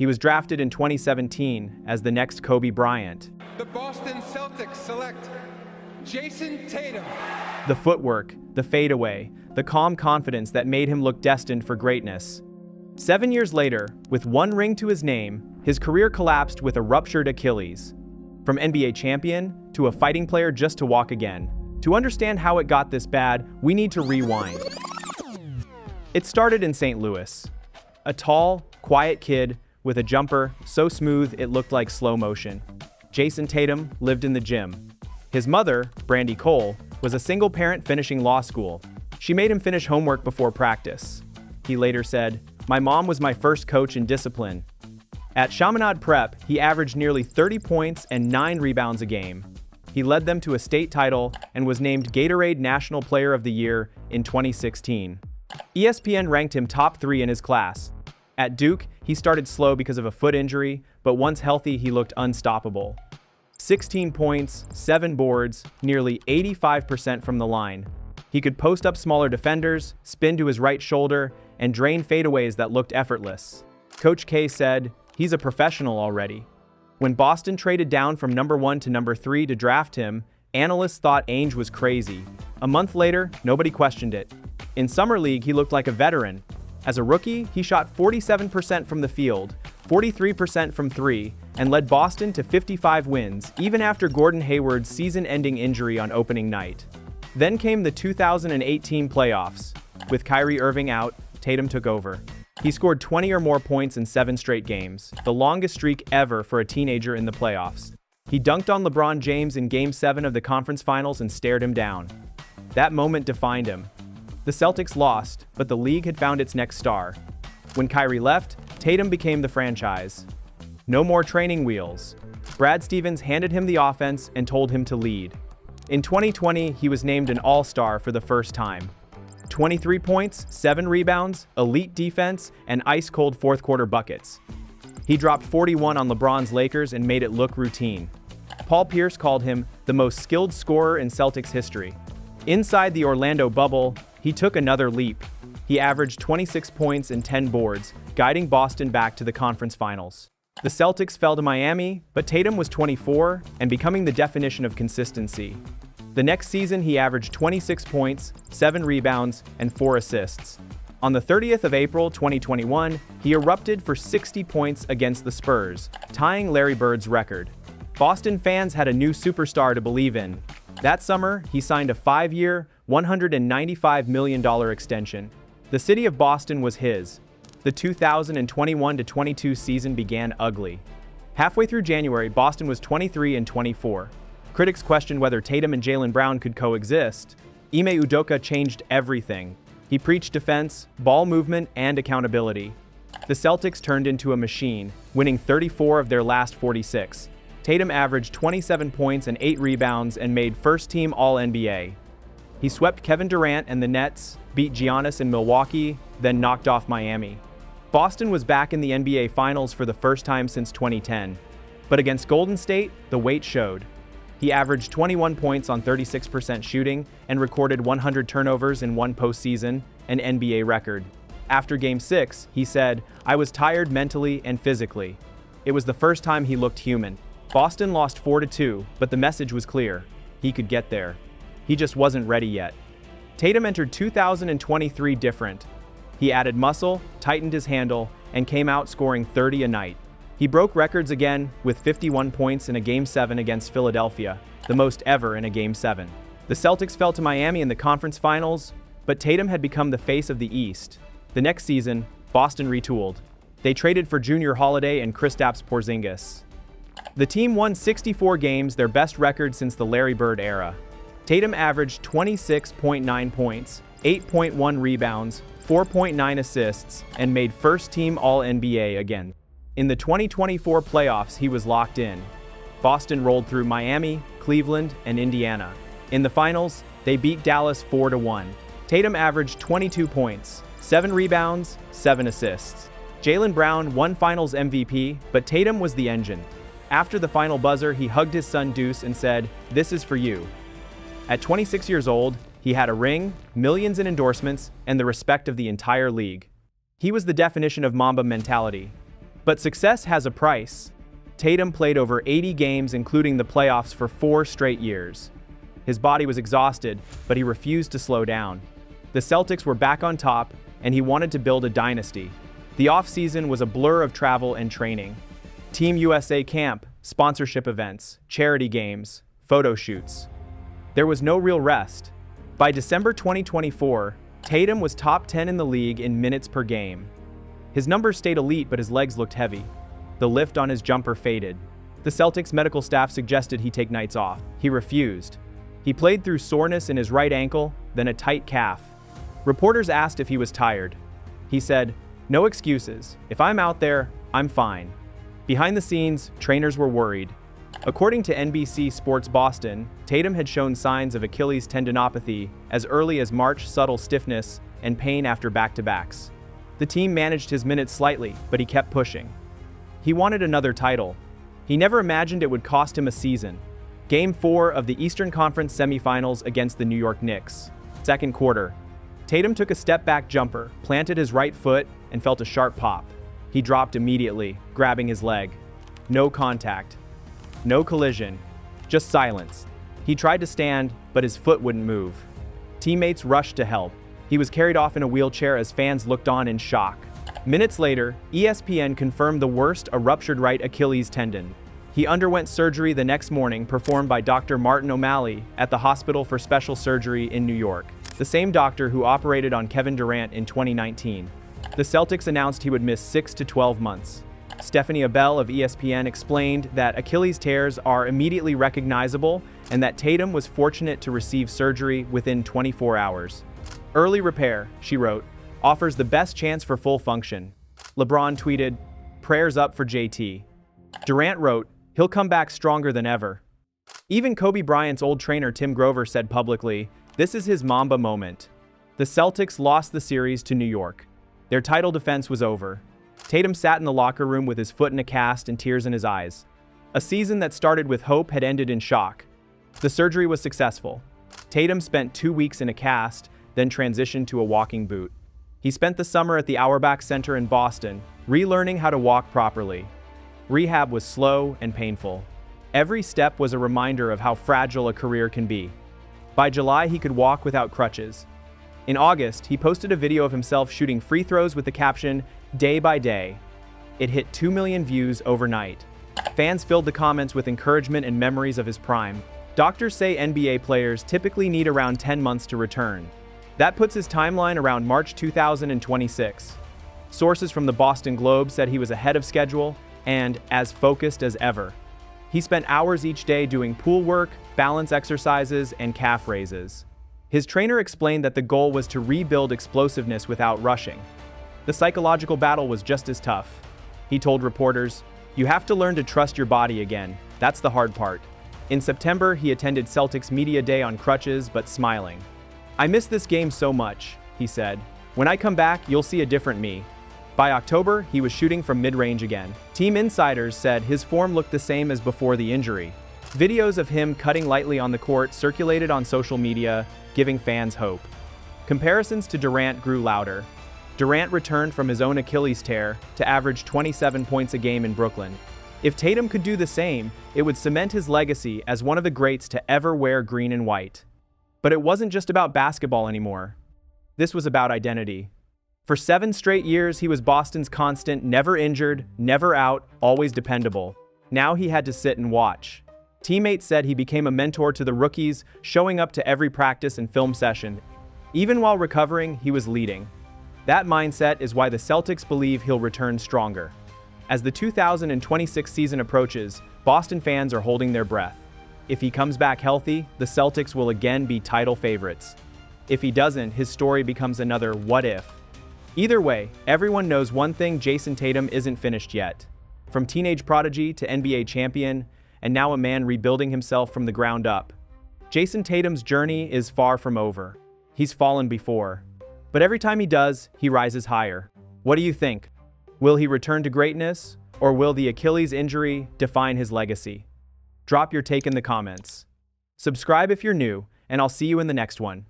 He was drafted in 2017 as the next Kobe Bryant. The Boston Celtics select Jayson Tatum. The footwork, the fadeaway, the calm confidence that made him look destined for greatness. 7 years later, with one ring to his name, his career collapsed with a ruptured Achilles. From NBA champion to a fighting player just to walk again. To understand how it got this bad, we need to rewind. It started in St. Louis. A tall, quiet kid with a jumper so smooth it looked like slow motion. Jayson Tatum lived in the gym. His mother, Brandy Cole, was a single parent finishing law school. She made him finish homework before practice. He later said, "My mom was my first coach in discipline." At Chaminade Prep, he averaged nearly 30 points and 9 rebounds a game. He led them to a state title and was named Gatorade National Player of the Year in 2016. ESPN ranked him top 3 in his class. At Duke, he started slow because of a foot injury, but once healthy, he looked unstoppable. 16 points, 7 boards, nearly 85% from the line. He could post up smaller defenders, spin to his right shoulder, and drain fadeaways that looked effortless. Coach K said, "He's a professional already." When Boston traded down from number 1 to number 3 to draft him, analysts thought Ainge was crazy. A month later, nobody questioned it. In Summer League, he looked like a veteran. As a rookie, he shot 47% from the field, 43% from 3, and led Boston to 55 wins, even after Gordon Hayward's season-ending injury on opening night. Then came the 2018 playoffs. With Kyrie Irving out, Tatum took over. He scored 20 or more points in 7 straight games, the longest streak ever for a teenager in the playoffs. He dunked on LeBron James in Game 7 of the conference finals and stared him down. That moment defined him. The Celtics lost, but the league had found its next star. When Kyrie left, Tatum became the franchise. No more training wheels. Brad Stevens handed him the offense and told him to lead. In 2020, he was named an All-Star for the first time. 23 points, 7 rebounds, elite defense, and ice-cold fourth-quarter buckets. He dropped 41 on LeBron's Lakers and made it look routine. Paul Pierce called him the most skilled scorer in Celtics history. Inside the Orlando bubble, he took another leap. He averaged 26 points and 10 boards, guiding Boston back to the conference finals. The Celtics fell to Miami, but Tatum was 24 and becoming the definition of consistency. The next season, he averaged 26 points, 7 rebounds, and 4 assists. On the 30th of April 2021, he erupted for 60 points against the Spurs, tying Larry Bird's record. Boston fans had a new superstar to believe in. That summer, he signed a 5-year, $195 million extension. The city of Boston was his. The 2021-22 season began ugly. Halfway through January, Boston was 23-24. Critics questioned whether Tatum and Jaylen Brown could coexist. Ime Udoka changed everything. He preached defense, ball movement, and accountability. The Celtics turned into a machine, winning 34 of their last 46. Tatum averaged 27 points and 8 rebounds and made first-team All-NBA. He swept Kevin Durant and the Nets, beat Giannis in Milwaukee, then knocked off Miami. Boston was back in the NBA Finals for the first time since 2010. But against Golden State, the weight showed. He averaged 21 points on 36% shooting and recorded 100 turnovers in one postseason, an NBA record. After Game 6, he said, "I was tired mentally and physically." It was the first time he looked human. Boston lost 4-2, but the message was clear. He could get there. He just wasn't ready yet. Tatum entered 2023 different. He added muscle, tightened his handle, and came out scoring 30 a night. He broke records again with 51 points in a Game 7 against Philadelphia, the most ever in a Game 7. The Celtics fell to Miami in the conference finals, but Tatum had become the face of the East. The next season, Boston retooled. They traded for Junior Holiday and Kristaps Porzingis. The team won 64 games, their best record since the Larry Bird era. Tatum averaged 26.9 points, 8.1 rebounds, 4.9 assists, and made first-team All-NBA again. In the 2024 playoffs, he was locked in. Boston rolled through Miami, Cleveland, and Indiana. In the finals, they beat Dallas 4-1. Tatum averaged 22 points, 7 rebounds, 7 assists. Jaylen Brown won Finals MVP, but Tatum was the engine. After the final buzzer, he hugged his son Deuce and said, "This is for you." At 26 years old, he had a ring, millions in endorsements, and the respect of the entire league. He was the definition of Mamba mentality. But success has a price. Tatum played over 80 games, including the playoffs, for 4 straight years. His body was exhausted, but he refused to slow down. The Celtics were back on top, and he wanted to build a dynasty. The offseason was a blur of travel and training. Team USA camp, sponsorship events, charity games, photo shoots. There was no real rest. By December 2024, Tatum was top 10 in the league in minutes per game. His numbers stayed elite, but his legs looked heavy. The lift on his jumper faded. The Celtics medical staff suggested he take nights off. He refused. He played through soreness in his right ankle, then a tight calf. Reporters asked if he was tired. He said, "No excuses. If I'm out there, I'm fine." Behind the scenes, trainers were worried. According to NBC Sports Boston, Tatum had shown signs of Achilles tendinopathy as early as March, subtle stiffness, and pain after back-to-backs. The team managed his minutes slightly, but he kept pushing. He wanted another title. He never imagined it would cost him a season. Game 4 of the Eastern Conference semifinals against the New York Knicks. Second quarter. Tatum took a step-back jumper, planted his right foot, and felt a sharp pop. He dropped immediately, grabbing his leg. No contact. No collision. Just silence. He tried to stand, but his foot wouldn't move. Teammates rushed to help. He was carried off in a wheelchair as fans looked on in shock. Minutes later, ESPN confirmed the worst, a ruptured right Achilles tendon. He underwent surgery the next morning, performed by Dr. Martin O'Malley at the Hospital for Special Surgery in New York, the same doctor who operated on Kevin Durant in 2019. The Celtics announced he would miss 6 to 12 months. Stephanie Abell of ESPN explained that Achilles tears are immediately recognizable and that Tatum was fortunate to receive surgery within 24 hours. "Early repair," she wrote, "offers the best chance for full function." LeBron tweeted, "Prayers up for JT." Durant wrote, "He'll come back stronger than ever." Even Kobe Bryant's old trainer Tim Grover said publicly, "This is his Mamba moment." The Celtics lost the series to New York. Their title defense was over. Tatum sat in the locker room with his foot in a cast and tears in his eyes. A season that started with hope had ended in shock. The surgery was successful. Tatum spent 2 weeks in a cast, then transitioned to a walking boot. He spent the summer at the Auerbach Center in Boston, relearning how to walk properly. Rehab was slow and painful. Every step was a reminder of how fragile a career can be. By July, he could walk without crutches. In August, he posted a video of himself shooting free throws with the caption, "Day by day." It hit 2 million views overnight. Fans filled the comments with encouragement and memories of his prime. Doctors say NBA players typically need around 10 months to return. That puts his timeline around March 2026. Sources from the Boston Globe said he was ahead of schedule and as focused as ever. He spent hours each day doing pool work, balance exercises, and calf raises. His trainer explained that the goal was to rebuild explosiveness without rushing. The psychological battle was just as tough. He told reporters, "You have to learn to trust your body again. That's the hard part." In September, he attended Celtics Media Day on crutches but smiling. "I miss this game so much," he said. "When I come back, you'll see a different me." By October, he was shooting from mid-range again. Team insiders said his form looked the same as before the injury. Videos of him cutting lightly on the court circulated on social media, giving fans hope. Comparisons to Durant grew louder. Durant returned from his own Achilles tear to average 27 points a game in Brooklyn. If Tatum could do the same, it would cement his legacy as one of the greats to ever wear green and white. But it wasn't just about basketball anymore. This was about identity. For 7 straight years, he was Boston's constant, never injured, never out, always dependable. Now he had to sit and watch. Teammates said he became a mentor to the rookies, showing up to every practice and film session. Even while recovering, he was leading. That mindset is why the Celtics believe he'll return stronger. As the 2026 season approaches, Boston fans are holding their breath. If he comes back healthy, the Celtics will again be title favorites. If he doesn't, his story becomes another what if. Either way, everyone knows one thing: Jayson Tatum isn't finished yet. From teenage prodigy to NBA champion, and now a man rebuilding himself from the ground up. Jayson Tatum's journey is far from over. He's fallen before. But every time he does, he rises higher. What do you think? Will he return to greatness, or will the Achilles injury define his legacy? Drop your take in the comments. Subscribe if you're new, and I'll see you in the next one.